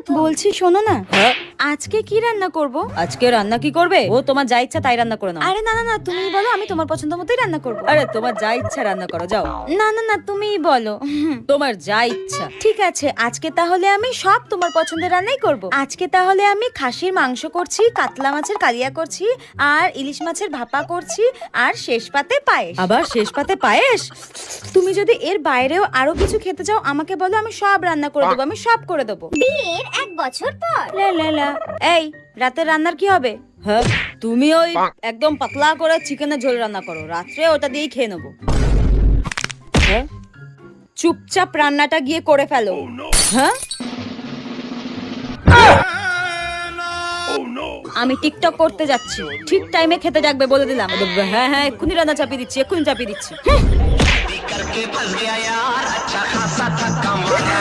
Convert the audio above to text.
প্রথম। বলছি শোনো না, হ্যাঁ, আজকে কি রান্না করব? আজকে রান্না কি করবে? ও তোমার যা ইচ্ছা তাই রান্না করে নাও। আরে না না না, তুমি বলো, আমি তোমার পছন্দ মতোই রান্না করব। আরে তোমার যা ইচ্ছা রান্না করো, যাও। না না না, তুমিই বলো। তোমার যা ইচ্ছা। ঠিক আছে, আজকে তাহলে আমি সব তোমার পছন্দের রান্নাই করব। আজকে তাহলে আমি খাসির মাংস করছি, কাতলা মাছের কালিয়া করছি, আর ইলিশ মাছের ভাপা করছি, আর শেষ পাতে পায়েস। আবার শেষ পাতে পায়েস? তুমি যদি এর বাইরেও আরো কিছু খেতে চাও আমাকে বলো, আমি সব রান্না করে দেবো, আমি সব করে দেবো। বিয়ের 1 বছর পর। লা লা লা। এই রাতের রান্নার কি হবে? হ্যাঁ, তুমি ওই একদম পাতলা করে চিকেনের ঝোল রান্না করো, রাত্রে ওটা দিয়েই খেয়ে নেবো। হ্যাঁ, চুপচাপ রান্নাটা গিয়ে করে ফেলো। হ্যাঁ, আমি টিকটক করতে যাচ্ছি, ঠিক টাইমে খেতে ডাকবে বলে দিলাম। হ্যাঁ হ্যাঁ, এক্ষুনি রান্না চাপিয়ে দিচ্ছি, এক্ষুনি চাপিয়ে দিচ্ছি। करके फंस गया यार अच्छा खासा थका मारा